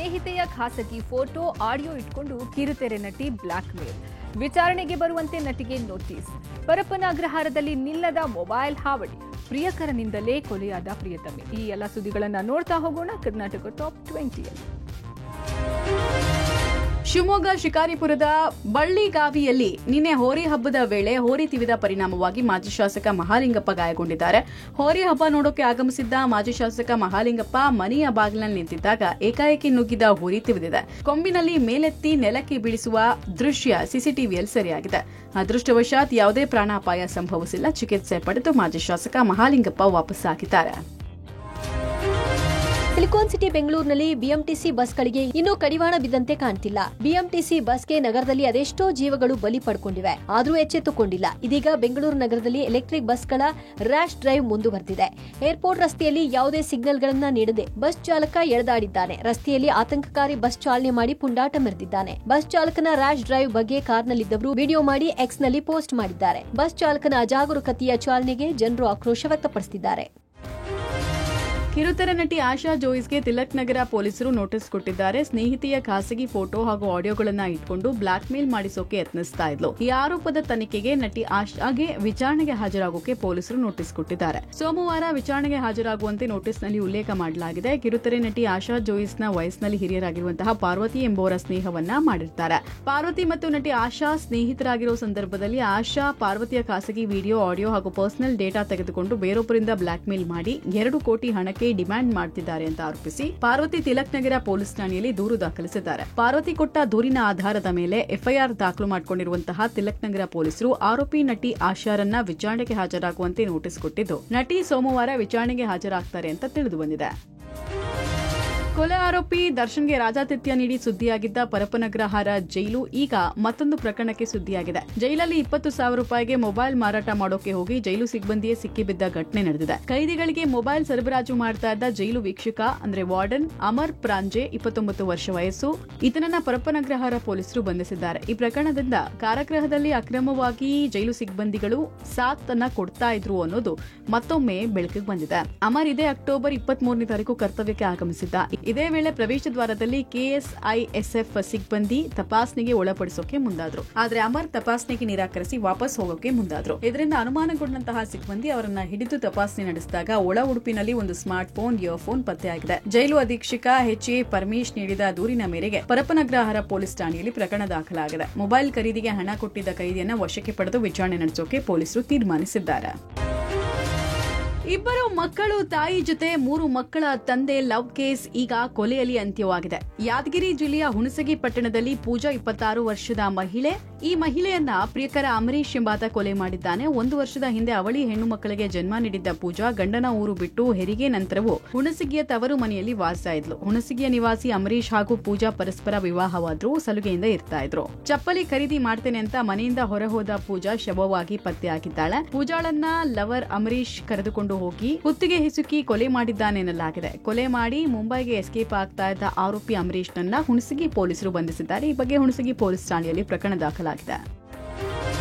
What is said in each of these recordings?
ಸ್ನೇಹಿತೆಯ ಖಾಸಗಿ photo audio ಇಟ್ಕೊಂಡು ಕಿರುತೆರೆ ನಟಿ ಬ್ಲಾಕ್ ಮೇಲ್. ವಿಚಾರಣೆಗೆ ಬರುವಂತೆ ನಟಿಗೆ ನೋಟಿಸ್. ಪರಪ್ಪನ ಅಗ್ರಹಾರದಲ್ಲಿ ನಿಲ್ಲದ ಮೊಬೈಲ್ ಹಾವಳಿ. ಪ್ರಿಯಕರನಿಂದಲೇ ಕೊಲೆಯಾದ ಪ್ರಿಯತಮೆ. ಈ ಎಲ್ಲ ಸುದ್ದಿಗಳನ್ನ ನೋಡ್ತಾ ಹೋಗೋಣ ಕರ್ನಾಟಕ ಟಾಪ್ 20ಯಲ್ಲಿ. ಶಿವಮೊಗ್ಗ ಶಿಕಾರಿಪುರದ ಬಳ್ಳಿಗಾವಿಯಲ್ಲಿ ನಿನ್ನೆ ಹೋರಿ ಹಬ್ಬದ ವೇಳೆ ಹೋರಿ ತಿವಿದ ಪರಿಣಾಮವಾಗಿ ಮಾಜಿ ಶಾಸಕ ಮಹಾಲಿಂಗಪ್ಪ ಗಾಯಗೊಂಡಿದ್ದಾರೆ. ಹೋರಿ ಹಬ್ಬ ನೋಡೋಕೆ ಆಗಮಿಸಿದ್ದ ಮಾಜಿ ಶಾಸಕ ಮಹಾಲಿಂಗಪ್ಪ ಮನೆಯ ಬಾಗಿಲಿನಲ್ಲಿ ನಿಂತಿದ್ದಾಗ ಏಕಾಏಕಿ ನುಗ್ಗಿದ ಹೋರಿ ತಿವಿದಿದೆ. ಕೊಂಬಿನಲ್ಲಿ ಮೇಲೆತ್ತಿ ನೆಲಕ್ಕೆ ಬೀಳಿಸುವ ದೃಶ್ಯ ಸಿಸಿಟಿವಿಯಲ್ಲಿ ಸೆರೆಯಾಗಿದೆ. ಅದೃಷ್ಟವಶಾತ್ ಯಾವುದೇ ಪ್ರಾಣಾಪಾಯ ಸಂಭವಿಸಿಲ್ಲ. ಚಿಕಿತ್ಸೆ ಪಡೆದು ಮಾಜಿ ಶಾಸಕ ಮಹಾಲಿಂಗಪ್ಪ ವಾಪಸ್ಸಾಗಿದ್ದಾರೆ. ಸಿಲಿಕಾನ್ ಸಿಟಿ ಬೆಂಗಳೂರಿನಲ್ಲಿ ಬಿಎಂಟಿಸಿ ಬಸ್ಗಳಿಗೆ ಇನ್ನೂ ಕಡಿವಾಣ ಬಿದ್ದಂತೆ ಕಾಣ್ತಿಲ್ಲ. ಬಿಎಂಟಿಸಿ ಬಸ್ಗೆ ನಗರದಲ್ಲಿ ಅದೆಷ್ಟೋ ಜೀವಗಳು ಬಲಿ ಪಡ್ಕೊಂಡಿವೆ, ಆದರೂ ಎಚ್ಚೆತ್ತುಕೊಂಡಿಲ್ಲ. ಇದೀಗ ಬೆಂಗಳೂರು ನಗರದಲ್ಲಿ ಎಲೆಕ್ಟ್ರಿಕ್ ಬಸ್ಗಳ ರ್ಯಾಶ್ ಡ್ರೈವ್ ಮುಂದುವರೆದಿದೆ. ಏರ್ಪೋರ್ಟ್ ರಸ್ತೆಯಲ್ಲಿ ಯಾವುದೇ ಸಿಗ್ನಲ್ಗಳನ್ನ ನೀಡದೆ ಬಸ್ ಚಾಲಕ ಎಳೆದಾಡಿದ್ದಾನೆ. ರಸ್ತೆಯಲ್ಲಿ ಆತಂಕಕಾರಿ ಬಸ್ ಚಾಲನೆ ಮಾಡಿ ಪುಂಡಾಟ ಮೆರೆದಿದ್ದಾನೆ. ಬಸ್ ಚಾಲಕನ ರ್ಯಾಶ್ ಡ್ರೈವ್ ಬಗ್ಗೆ ಕಾರ್ನಲ್ಲಿದ್ದವರು ವಿಡಿಯೋ ಮಾಡಿ ಎಕ್ಸ್ನಲ್ಲಿ ಪೋಸ್ಟ್ ಮಾಡಿದ್ದಾರೆ. ಬಸ್ ಚಾಲಕನ ಅಜಾಗರೂಕತೆಯ ಚಾಲನೆಗೆ ಜನರು ಆಕ್ರೋಶ ವ್ಯಕ್ತಪಡಿಸಿದ್ದಾರೆ. ಕಿರುತೆರೆ ನಟಿ ಆಶಾ ಜೋಯಿಸ್ಗೆ ತಿಲಕ್ ನಗರ ಪೊಲೀಸರು ನೋಟಿಸ್ ಕೊಟ್ಟಿದ್ದಾರೆ. ಸ್ನೇಹಿತೆಯ ಖಾಸಗಿ ಫೋಟೋ ಹಾಗೂ ಆಡಿಯೋಗಳನ್ನ ಇಟ್ಕೊಂಡು ಬ್ಲಾಕ್ ಮೇಲ್ ಮಾಡಿಸೋಕೆ ಯತ್ನಿಸ್ತಾ ಇದ್ಲು. ಈ ಆರೋಪದ ತನಿಖೆಗೆ ನಟಿ ಆಶಾಗೆ ವಿಚಾರಣೆಗೆ ಹಾಜರಾಗೋಕೆ ಪೊಲೀಸರು ನೋಟಿಸ್ ಕೊಟ್ಟಿದ್ದಾರೆ. ಸೋಮವಾರ ವಿಚಾರಣೆಗೆ ಹಾಜರಾಗುವಂತೆ ನೋಟಿಸ್ನಲ್ಲಿ ಉಲ್ಲೇಖ ಮಾಡಲಾಗಿದೆ. ಕಿರುತೆರೆ ನಟಿ ಆಶಾ ಜೋಯಿಸ್ನ ವಯಸ್ಸಿನಲ್ಲಿ ಹಿರಿಯರಾಗಿರುವಂತಹ ಪಾರ್ವತಿ ಎಂಬುವರ ಸ್ನೇಹವನ್ನ ಮಾಡಿರ್ತಾರೆ. ಪಾರ್ವತಿ ಮತ್ತು ನಟಿ ಆಶಾ ಸ್ನೇಹಿತರಾಗಿರೋ ಸಂದರ್ಭದಲ್ಲಿ ಆಶಾ ಪಾರ್ವತಿಯ ಖಾಸಗಿ ವಿಡಿಯೋ, ಆಡಿಯೋ ಹಾಗೂ ಪರ್ಸನಲ್ ಡೇಟಾ ತೆಗೆದುಕೊಂಡು ಬೇರೊಬ್ಬರಿಂದ ಬ್ಲಾಕ್ ಮೇಲ್ ಮಾಡಿ 2 ಕೋಟಿ ಹಣಕ್ಕೆ ಡಿಮ್ಯಾಂಡ್ ಮಾಡ್ತಿದ್ದಾರೆ ಅಂತ ಆರೋಪಿಸಿ ಪಾರ್ವತಿ ತಿಲಕ್ ನಗರ ಪೊಲೀಸ್ ಠಾಣೆಯಲ್ಲಿ ದೂರು ದಾಖಲಿಸಿದ್ದಾರೆ. ಪಾರ್ವತಿ ಕೊಟ್ಟ ದೂರಿನ ಆಧಾರದ ಮೇಲೆ ಎಫ್ಐಆರ್ ದಾಖಲು ಮಾಡಿಕೊಂಡಿರುವಂತಹ ತಿಲಕ್ ನಗರ ಪೊಲೀಸರು ಆರೋಪಿ ನಟಿ ಆಶಾರನ್ನ ವಿಚಾರಣೆಗೆ ಹಾಜರಾಗುವಂತೆ ನೋಟಿಸ್ ಕೊಟ್ಟಿದ್ದು, ನಟಿ ಸೋಮವಾರ ವಿಚಾರಣೆಗೆ ಹಾಜರಾಗ್ತಾರೆ ಅಂತ ತಿಳಿದು ಬಂದಿದೆ. ಕೊಲೆ ಆರೋಪಿ ದರ್ಶನ್ಗೆ ರಾಜಾತಿಥ್ಯ ನೀಡಿ ಸುದ್ದಿಯಾಗಿದ್ದ ಪರಪ್ಪನಗ್ರಹಾರ ಜೈಲು ಈಗ ಮತ್ತೊಂದು ಪ್ರಕರಣಕ್ಕೆ ಸುದ್ದಿಯಾಗಿದೆ. ಜೈಲಲ್ಲಿ 20,000 ರೂಪಾಯಿಗೆ ಮೊಬೈಲ್ ಮಾರಾಟ ಮಾಡೋಕೆ ಹೋಗಿ ಜೈಲು ಸಿಬ್ಬಂದಿಯೇ ಸಿಕ್ಕಿಬಿದ್ದ ಘಟನೆ ನಡೆದಿದೆ. ಕೈದಿಗಳಿಗೆ ಮೊಬೈಲ್ ಸರಬರಾಜು ಮಾಡ್ತಾ ಇದ್ದ ಜೈಲು ವೀಕ್ಷಕ ಅಂದ್ರೆ ವಾರ್ಡನ್ ಅಮರ್ ಪ್ರಾಂಜೆ 29 ವರ್ಷ ವಯಸ್ಸು. ಈತನನ್ನ ಪರಪ್ಪನಗ್ರಹಾರ ಪೊಲೀಸರು ಬಂಧಿಸಿದ್ದಾರೆ. ಈ ಪ್ರಕರಣದಿಂದ ಕಾರಾಗೃಹದಲ್ಲಿ ಅಕ್ರಮವಾಗಿ ಜೈಲು ಸಿಬ್ಬಂದಿಗಳು ಸಾಥ್ ಅನ್ನ ಕೊಡ್ತಾ ಇದ್ರು ಅನ್ನೋದು ಮತ್ತೊಮ್ಮೆ ಬೆಳಕಿಗೆ ಬಂದಿದೆ. ಅಮರ್ ಇದೇ ಅಕ್ಟೋಬರ್ 23ನೇ ತಾರೀಕು ಕರ್ತವ್ಯಕ್ಕೆ ಆಗಮಿಸಿದ್ದ. ಇದೇ ವೇಳೆ ಪ್ರವೇಶ ದ್ವಾರದಲ್ಲಿ ಕೆಎಸ್ಐಎಸ್ಎಫ್ ಸಿಬ್ಬಂದಿ ತಪಾಸಣೆಗೆ ಒಳಪಡಿಸೋಕೆ ಮುಂದಾದ್ರು. ಆದ್ರೆ ಅಮರ್ ತಪಾಸಣೆಗೆ ನಿರಾಕರಿಸಿ ವಾಪಸ್ ಹೋಗೋಕೆ ಮುಂದಾದ್ರು. ಇದರಿಂದ ಅನುಮಾನಗೊಂಡಂತಹ ಸಿಬ್ಬಂದಿ ಅವರನ್ನ ಹಿಡಿದು ತಪಾಸಣೆ ನಡೆಸಿದಾಗ ಒಳ ಉಡುಪಿನಲ್ಲಿ ಒಂದು ಸ್ಮಾರ್ಟ್ ಫೋನ್, ಇಯರ್ಫೋನ್ ಪತ್ತೆಯಾಗಿದೆ. ಜೈಲು ಅಧೀಕ್ಷಕ ಎಚ್ಎ ಪರಮೇಶ್ ನೀಡಿದ ದೂರಿನ ಮೇರೆಗೆ ಪರಪ್ಪನಗ್ರಹಾರ ಪೊಲೀಸ್ ಠಾಣೆಯಲ್ಲಿ ಪ್ರಕರಣ ದಾಖಲಾಗಿದೆ. ಮೊಬೈಲ್ ಖರೀದಿಗೆ ಹಣ ಕೊಟ್ಟಿದ್ದ ಕೈದಿಯನ್ನ ವಶಕ್ಕೆ ಪಡೆದು ವಿಚಾರಣೆ ನಡೆಸೋಕೆ ಪೊಲೀಸರು ತೀರ್ಮಾನಿಸಿದ್ದಾರೆ. ಇಬ್ಬರು ಮಕ್ಕಳು ತಾಯಿ ಜೊತೆ 3 ಮಕ್ಕಳ ತಂದೆ ಲವ್ ಕೇಸ್ ಈಗ ಕೊಲೆಯಲ್ಲಿ ಅಂತ್ಯವಾಗಿದೆ. ಯಾದಗಿರಿ ಜಿಲ್ಲೆಯ ಹುಣಸಗಿ ಪಟ್ಟಣದಲ್ಲಿ ಪೂಜಾ 26 ವರ್ಷದ ಮಹಿಳೆ. ಈ ಮಹಿಳೆಯನ್ನ ಪ್ರಿಯಕರ ಅಮರೀಶ್ ಎಂಬಾತ ಕೊಲೆ ಮಾಡಿದ್ದಾನೆ. 1 ವರ್ಷದ ಹಿಂದೆ ಅವಳಿ ಹೆಣ್ಣು ಮಕ್ಕಳಿಗೆ ಜನ್ಮ ನೀಡಿದ್ದ ಪೂಜಾ ಗಂಡನ ಊರು ಬಿಟ್ಟು ಹೆರಿಗೆ ನಂತರವೂ ಹುಣಸಗಿಯ ತವರು ಮನೆಯಲ್ಲಿ ವಾಸ ಇದ್ಲು. ಹುಣಸಗಿಯ ನಿವಾಸಿ ಅಮರೀಶ್ ಹಾಗೂ ಪೂಜಾ ಪರಸ್ಪರ ವಿವಾಹವಾದ್ರೂ ಸಲುಗೆಯಿಂದ ಇರ್ತಾ ಇದ್ರು. ಚಪ್ಪಲಿ ಖರೀದಿ ಮಾಡ್ತೇನೆ ಅಂತ ಮನೆಯಿಂದ ಹೊರಹೋದ ಪೂಜಾ ಶವವಾಗಿ ಪತ್ತೆಯಾಗಿದ್ದಾಳೆ. ಪೂಜಾಳನ್ನ ಲವರ್ ಅಮರೀಶ್ ಕರೆದುಕೊಂಡು ಹೋಗಿ ಕುತ್ತಿಗೆ ಹಿಸುಕಿ ಕೊಲೆ ಮಾಡಿದ್ದಾನೆ ಎನ್ನಲಾಗಿದೆ. ಕೊಲೆ ಮಾಡಿ ಮುಂಬೈಗೆ ಎಸ್ಕೇಪ್ ಆಗ್ತಾ ಇದ್ದ ಆರೋಪಿ ಅಮರೀಶ್ ನನ್ನ ಹುಣಸಗಿ ಪೊಲೀಸರು ಬಂಧಿಸಿದ್ದಾರೆ. ಈ ಬಗ್ಗೆ ಹುಣಸಗಿ ಪೊಲೀಸ್ ಠಾಣೆಯಲ್ಲಿ ಪ್ರಕರಣ ದಾಖಲಾಗಿದೆ.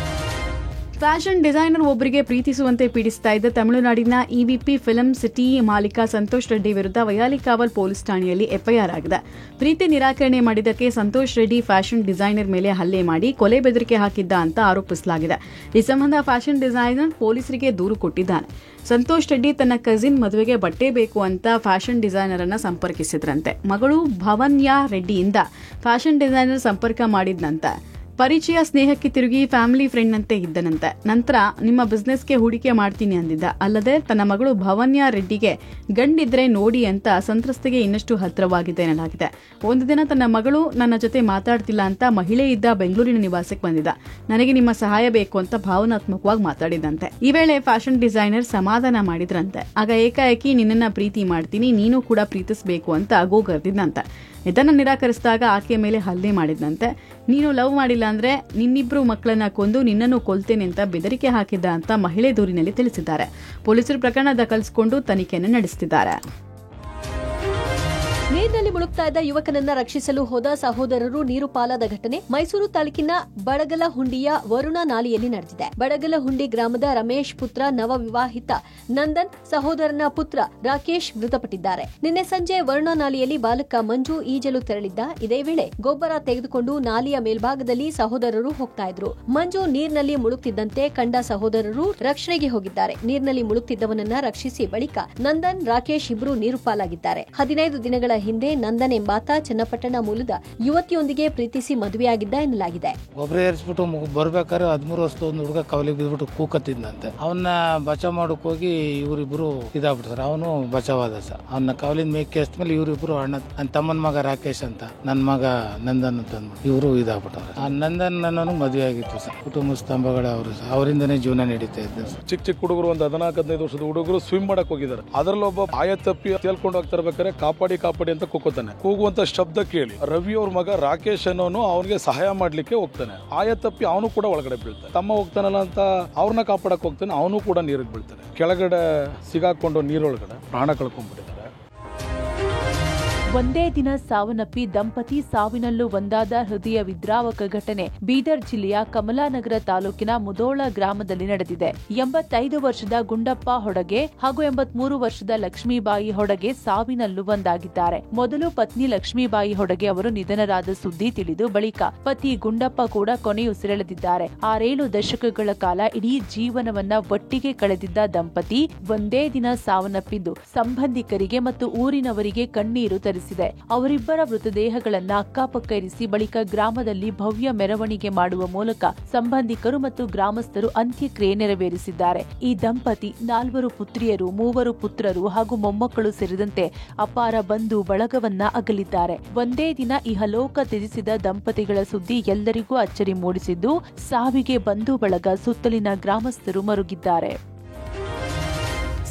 ಫ್ಯಾಷನ್ ಡಿಸೈನರ್ ಒಬ್ಬರಿಗೆ ಪ್ರೀತಿಸುವಂತೆ ಪೀಡಿಸ್ತಾ ಇದ್ದ ತಮಿಳುನಾಡಿನ ಇವಿಪಿ ಫಿಲ್ಮ್ ಸಿಟಿ ಮಾಲೀಕ ಸಂತೋಷ್ ರೆಡ್ಡಿ ವಿರುದ್ಧ ವಯಾಲಿಕಾವಲ್ ಪೊಲೀಸ್ ಠಾಣೆಯಲ್ಲಿ ಎಫ್ಐಆರ್ ಆಗಿದೆ. ಪ್ರೀತಿ ನಿರಾಕರಣೆ ಮಾಡಿದ್ದಕ್ಕೆ ಸಂತೋಷ್ ರೆಡ್ಡಿ ಫ್ಯಾಷನ್ ಡಿಸೈನರ್ ಮೇಲೆ ಹಲ್ಲೆ ಮಾಡಿ ಕೊಲೆ ಬೆದರಿಕೆ ಹಾಕಿದ್ದ ಅಂತ ಆರೋಪಿಸಲಾಗಿದೆ. ಈ ಸಂಬಂಧ ಫ್ಯಾಷನ್ ಡಿಸೈನರ್ ಪೊಲೀಸರಿಗೆ ದೂರು ಕೊಟ್ಟಿದ್ದಾನೆ. ಸಂತೋಷ್ ರೆಡ್ಡಿ ತನ್ನ ಕಸಿನ್ ಮದುವೆಗೆ ಬಟ್ಟೆ ಬೇಕು ಅಂತ ಫ್ಯಾಷನ್ ಡಿಸೈನರ್ ಅನ್ನ ಸಂಪರ್ಕಿಸಿದ್ರಂತೆ. ಮಗಳು ಭವನ್ಯಾ ರೆಡ್ಡಿಯಿಂದ ಫ್ಯಾಷನ್ ಡಿಸೈನರ್ ಸಂಪರ್ಕ ಮಾಡಿದ್ನಂತೆ. ಪರಿಚಯ ಸ್ನೇಹಕ್ಕೆ ತಿರುಗಿ ಫ್ಯಾಮಿಲಿ ಫ್ರೆಂಡ್ ಅಂತೆ ಇದ್ದನಂತೆ. ನಂತರ ನಿಮ್ಮ ಬಿಸ್ನೆಸ್ಗೆ ಹೂಡಿಕೆ ಮಾಡ್ತೀನಿ ಅಂದಿದ್ದ. ಅಲ್ಲದೆ ತನ್ನ ಮಗಳು ಭವನ್ಯಾ ರೆಡ್ಡಿಗೆ ಗಂಡಿದ್ರೆ ನೋಡಿ ಅಂತ ಸಂತ್ರಸ್ತೆಗೆ ಇನ್ನಷ್ಟು ಹತ್ತಿರವಾಗಿದೆ ಎನ್ನಲಾಗಿದೆ. ಒಂದು ದಿನ ತನ್ನ ಮಗಳು ನನ್ನ ಜೊತೆ ಮಾತಾಡ್ತಿಲ್ಲ ಅಂತ ಮಹಿಳೆ ಇದ್ದ ಬೆಂಗಳೂರಿನ ನಿವಾಸಕ್ಕೆ ಬಂದಿದ್ದ. ನನಗೆ ನಿಮ್ಮ ಸಹಾಯ ಬೇಕು ಅಂತ ಭಾವನಾತ್ಮಕವಾಗಿ ಮಾತಾಡಿದಂತೆ. ಈ ವೇಳೆ ಫ್ಯಾಷನ್ ಡಿಸೈನರ್ ಸಮಾಧಾನ ಮಾಡಿದ್ರಂತೆ. ಆಗ ಏಕಾಏಕಿ ನಿನ್ನನ್ನ ಪ್ರೀತಿ ಮಾಡ್ತೀನಿ, ನೀನು ಕೂಡ ಪ್ರೀತಿಸಬೇಕು ಅಂತ ಗೋಗರ್ದಿದ್ದಂತೆ. ಇದನ್ನು ನಿರಾಕರಿಸಿದಾಗ ಆಕೆಯ ಮೇಲೆ ಹಲ್ಲೆ ಮಾಡಿದ್ದಂತೆ. ನೀನು ಲವ್ ಮಾಡಿಲ್ಲ ಅಂದ್ರೆ ನಿನ್ನಿಬ್ರು ಮಕ್ಕಳನ್ನ ಕೊಂದು ನಿನ್ನನ್ನು ಕೊಲ್ತೇನೆ ಅಂತ ಬೆದರಿಕೆ ಹಾಕಿದ್ದ ಅಂತ ಮಹಿಳೆ ದೂರಿನಲ್ಲಿ ತಿಳಿಸಿದ್ದಾರೆ. ಪೊಲೀಸರು ಪ್ರಕರಣ ದಾಖಲಿಸಿಕೊಂಡು ತನಿಖೆಯನ್ನು ನಡೆಸುತ್ತಿದ್ದಾರೆ. ನೀರಿನಲ್ಲಿ ಮುಳುಗ್ತಾ ಇದ್ದ ಯುವಕನನ್ನ ರಕ್ಷಿಸಲು ಹೋದ ಸಹೋದರರು ನೀರು ಪಾಲಾದ ಘಟನೆ ಮೈಸೂರು ತಾಲೂಕಿನ ಬಡಗಲಹುಂಡಿಯ ವರುಣಾ ನಾಲೆಯಲ್ಲಿ ನಡೆದಿದೆ. ಬಡಗಲಹುಂಡಿ ಗ್ರಾಮದ ರಮೇಶ್ ಪುತ್ರ ನವವಿವಾಹಿತ ನಂದನ್ ಸಹೋದರನ ಪುತ್ರ ರಾಕೇಶ್ ಮೃತಪಟ್ಟಿದ್ದಾರೆ. ನಿನ್ನೆ ಸಂಜೆ ವರುಣಾ ನಾಲೆಯಲ್ಲಿ ಬಾಲಕ ಮಂಜು ಈಜಲು ತೆರಳಿದ್ದ. ಇದೇ ವೇಳೆ ಗೊಬ್ಬರ ತೆಗೆದುಕೊಂಡು ನಾಲೆಯ ಮೇಲ್ಭಾಗದಲ್ಲಿ ಸಹೋದರರು ಹೋಗ್ತಾ ಇದ್ರು. ಮಂಜು ನೀರಿನಲ್ಲಿ ಮುಳುಗ್ತಿದ್ದಂತೆ ಕಂಡ ಸಹೋದರರು ರಕ್ಷಣೆಗೆ ಹೋಗಿದ್ದಾರೆ. ನೀರಿನಲ್ಲಿ ಮುಳುಗ್ತಿದ್ದವನನ್ನ ರಕ್ಷಿಸಿ ಬಳಿಕ ನಂದನ್ ರಾಕೇಶ್ ಇಬ್ಬರು ನೀರು ಪಾಲಾಗಿದ್ದಾರೆ. 15 ದಿನಗಳ ಹಿಂದೆ ನಂದನ್ ಎಂಬಾತ ಚನ್ನಪಟ್ಟಣ ಮೂಲದ ಯುವತಿಯೊಂದಿಗೆ ಪ್ರೀತಿಸಿ ಮದುವೆಯಾಗಿದ್ದ ಎನ್ನಲಾಗಿದೆ. ಒಬ್ಬರೇ ಏರಿಸ್ಬಿಟ್ಟು ಬರ್ಬೇಕಾದ್ರೆ 13 ವರ್ಷದ ಒಂದು ಹುಡುಗ ಕವಲಿಗೆ ಬಿದ್ಬಿಟ್ಟು ಕೂಕತ್ತಿದ್ದಂತೆ. ಅವನ್ನ ಬಚಾವ್ ಮಾಡಕ್ ಹೋಗಿ ಇವರಿಬ್ರು ಇದಾಗ್ಬಿಡ್ತಾರೆ. ಅವನು ಬಚಾವಾದ ಸರ್. ಅವನ್ನ ಕವಲಿಂದ ಮೇಕೆ ಮೇಲೆ ಇವರಿಬ್ರು ಅಣ್ಣ, ನನ್ನ ತಮ್ಮನ ಮಗ ರಾಕೇಶ್ ಅಂತ, ನನ್ನ ಮಗ ನಂದನ್ ಅಂತ ಅಂದ್ಬಿಟ್ಟು ಇವರು ಇದಾಗ್ಬಿಟ್ಟವ್ರೆ. ಆ ನಂದನ್ ನನ್ನ ಮದುವೆ ಆಗಿತ್ತು ಸರ್. ಕುಟುಂಬ ಸ್ತಂಭಗಳು ಅವರು ಅವರಿಂದನೇ ಜೀವನ ನಡೀತಾ ಇದ್ದ ಸರ್. ಚಿಕ್ಕ ಹುಡುಗರು ಒಂದು 14-15 ವರ್ಷದ ಹುಡುಗರು ಸ್ವಿಮ್ ಮಾಡಕ್ ಹೋಗಿದ್ದಾರೆ. ಅದರಲ್ಲಿ ಒಬ್ಬ ಆಯ ತಪ್ಪಿ ತೇಲ್ಕೊಂಡು ಹೋಗ್ತಾ ಇರ್ಬೇಕಾದ್ರೆ ಕಾಪಾಡಿ ಅಂತ ಕೂಗುತ್ತಾನೆ. ಕೂಗುವಂತ ಶಬ್ದ ಕೇಳಿ ರವಿ ಅವ್ರ ಮಗ ರಾಕೇಶ್ ಅನ್ನೋನು ಅವನಿಗೆ ಸಹಾಯ ಮಾಡ್ಲಿಕ್ಕೆ ಹೋಗ್ತಾನೆ. ಆಯ ತಪ್ಪಿ ಅವನು ಕೂಡ ಒಳಗಡೆ ಬೀಳ್ತಾನೆ. ತಮ್ಮ ಹೋಗ್ತಾನಲ್ಲ ಅಂತ ಅವ್ರನ್ನ ಕಾಪಾಡಕ್ ಹೋಗ್ತಾನೆ. ಅವನು ಕೂಡ ನೀರಿಗೆ ಬೀಳ್ತಾನೆ. ಕೆಳಗಡೆ ಸಿಗಾಕೊಂಡು ನೀರೊಳಗಡೆ ಪ್ರಾಣ ಕಳ್ಕೊಂಡ್ಬಿಟ್ಟಿದ್ದಾರೆ. ಒಂದೇ ದಿನ ಸಾವನ್ನಪ್ಪಿ ದಂಪತಿ ಸಾವಿನಲ್ಲೂ ಒಂದಾದ ಹೃದಯ ವಿದ್ರಾವಕ ಘಟನೆ ಬೀದರ್ ಜಿಲ್ಲೆಯ ಕಮಲಾನಗರ ತಾಲೂಕಿನ ಮುದೋಳ ಗ್ರಾಮದಲ್ಲಿ ನಡೆದಿದೆ. 85 ವರ್ಷದ ಗುಂಡಪ್ಪ ಹೊಡಗೆ ಹಾಗೂ 83 ವರ್ಷದ ಲಕ್ಷ್ಮೀಬಾಯಿ ಹೊಡಗೆ ಸಾವಿನಲ್ಲೂ ಒಂದಾಗಿದ್ದಾರೆ. ಮೊದಲು ಪತ್ನಿ ಲಕ್ಷ್ಮೀಬಾಯಿ ಹೊಡಗೆ ಅವರು ನಿಧನರಾದ ಸುದ್ದಿ ತಿಳಿದು ಬಳಿಕ ಪತಿ ಗುಂಡಪ್ಪ ಕೂಡ ಕೊನೆಯುಸಿರೆಳೆದಿದ್ದಾರೆ. 6-7 ದಶಕಗಳ ಕಾಲ ಇಡೀ ಜೀವನವನ್ನ ಒಟ್ಟಿಗೆ ಕಳೆದಿದ್ದ ದಂಪತಿ ಒಂದೇ ದಿನ ಸಾವನ್ನಪ್ಪಿದ್ದು ಸಂಬಂಧಿಕರಿಗೆ ಮತ್ತು ಊರಿನವರಿಗೆ ಕಣ್ಣೀರು ತರಿಸಿದೆ. ಅವರಿಬ್ಬರ ಮೃತದೇಹಗಳನ್ನ ಅಕ್ಕಪಕ್ಕ ಇರಿಸಿ ಬಳಿಕ ಗ್ರಾಮದಲ್ಲಿ ಭವ್ಯ ಮೆರವಣಿಗೆ ಮಾಡುವ ಮೂಲಕ ಸಂಬಂಧಿಕರು ಮತ್ತು ಗ್ರಾಮಸ್ಥರು ಅಂತ್ಯಕ್ರಿಯೆ ನೆರವೇರಿಸಿದ್ದಾರೆ. ಈ ದಂಪತಿ 4 ಪುತ್ರಿಯರು, 3 ಪುತ್ರರು ಹಾಗೂ ಮೊಮ್ಮಕ್ಕಳು ಸೇರಿದಂತೆ ಅಪಾರ ಬಂಧು ಬಳಗವನ್ನ ಅಗಲಿದ್ದಾರೆ. ಒಂದೇ ದಿನ ಇಹಲೋಕ ತ್ಯಜಿಸಿದ ದಂಪತಿಗಳ ಸುದ್ದಿ ಎಲ್ಲರಿಗೂ ಅಚ್ಚರಿ ಮೂಡಿಸಿದ್ದು, ಸಾವಿಗೆ ಬಂಧು ಬಳಗ, ಸುತ್ತಲಿನ ಗ್ರಾಮಸ್ಥರು ಮರುಗಿದ್ದಾರೆ.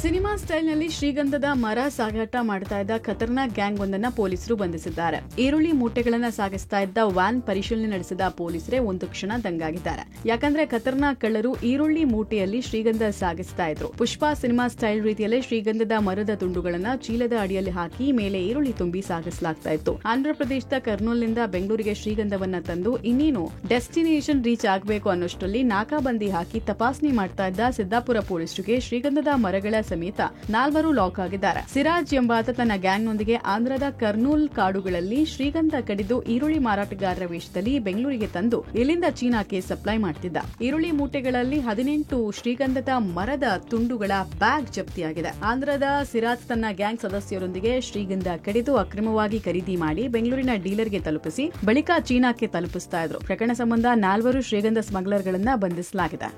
ಸಿನಿಮಾ ಸ್ಟೈಲ್ನಲ್ಲಿ ಶ್ರೀಗಂಧದ ಮರ ಸಾಗಾಟ ಮಾಡ್ತಾ ಇದ್ದ ಖತರ್ನಾಕ್ ಗ್ಯಾಂಗ್ ಒಂದನ್ನ ಪೊಲೀಸರು ಬಂಧಿಸಿದ್ದಾರೆ. ಈರುಳ್ಳಿ ಮೂಟೆಗಳನ್ನ ಸಾಗಿಸ್ತಾ ಇದ್ದ ವ್ಯಾನ್ ಪರಿಶೀಲನೆ ನಡೆಸಿದ ಪೊಲೀಸರೇ ಒಂದು ಕ್ಷಣ ದಂಗಾಗಿದ್ದಾರೆ. ಯಾಕಂದ್ರೆ ಖತರ್ನಾಕ್ ಕಳ್ಳರು ಈರುಳ್ಳಿ ಮೂಟೆಯಲ್ಲಿ ಶ್ರೀಗಂಧ ಸಾಗಿಸ್ತಾ ಇದ್ರು. ಪುಷ್ಪ ಸಿನಿಮಾ ಸ್ಟೈಲ್ ರೀತಿಯಲ್ಲೇ ಶ್ರೀಗಂಧದ ಮರದ ತುಂಡುಗಳನ್ನ ಚೀಲದ ಅಡಿಯಲ್ಲಿ ಹಾಕಿ ಮೇಲೆ ಈರುಳ್ಳಿ ತುಂಬಿ ಸಾಗಿಸಲಾಗ್ತಾ ಇತ್ತು. ಆಂಧ್ರಪ್ರದೇಶದ ಕರ್ನೂಲ್ನಿಂದ ಬೆಂಗಳೂರಿಗೆ ಶ್ರೀಗಂಧವನ್ನ ತಂದು ಇನ್ನೇನು ಡೆಸ್ಟಿನೇಷನ್ ರೀಚ್ ಆಗಬೇಕು ಅನ್ನೋಷ್ಟರಲ್ಲಿ ನಾಕಾಬಂದಿ ಹಾಕಿ ತಪಾಸಣೆ ಮಾಡ್ತಾ ಇದ್ದ ಸಿದ್ದಾಪುರ ಪೊಲೀಸರಿಗೆ ಶ್ರೀಗಂಧದ ಮರಗಳ ಸಮೇತ 4 ಲಾಕ್ ಆಗಿದ್ದಾರೆ. ಸಿರಾಜ್ ಎಂಬಾತ ತನ್ನ ಗ್ಯಾಂಗ್ನೊಂದಿಗೆ ಆಂಧ್ರದ ಕರ್ನೂಲ್ ಕಾಡುಗಳಲ್ಲಿ ಶ್ರೀಗಂಧ ಕಡಿದು ಈರುಳ್ಳಿ ಮಾರಾಟಗಾರರ ವೇಷದಲ್ಲಿ ಬೆಂಗಳೂರಿಗೆ ತಂದು ಇಲ್ಲಿಂದ ಚೀನಾಕ್ಕೆ ಸಪ್ಲೈ ಮಾಡ್ತಿದ್ದ. ಈರುಳ್ಳಿ ಮೂಟೆಗಳಲ್ಲಿ 18 ಶ್ರೀಗಂಧದ ಮರದ ತುಂಡುಗಳ ಬ್ಯಾಗ್ ಜಪ್ತಿಯಾಗಿದೆ. ಆಂಧ್ರದ ಸಿರಾಜ್ ತನ್ನ ಗ್ಯಾಂಗ್ ಸದಸ್ಯರೊಂದಿಗೆ ಶ್ರೀಗಂಧ ಕಡಿದು ಅಕ್ರಮವಾಗಿ ಖರೀದಿ ಮಾಡಿ ಬೆಂಗಳೂರಿನ ಡೀಲರ್ಗೆ ತಲುಪಿಸಿ ಬಳಿಕ ಚೀನಾಕ್ಕೆ ತಲುಪಿಸ್ತಾ ಇದ್ರು. ಪ್ರಕರಣ ಸಂಬಂಧ 4 ಶ್ರೀಗಂಧ ಸ್ಮಗ್ಲರ್ಗಳನ್ನ ಬಂಧಿಸಲಾಗಿದೆ.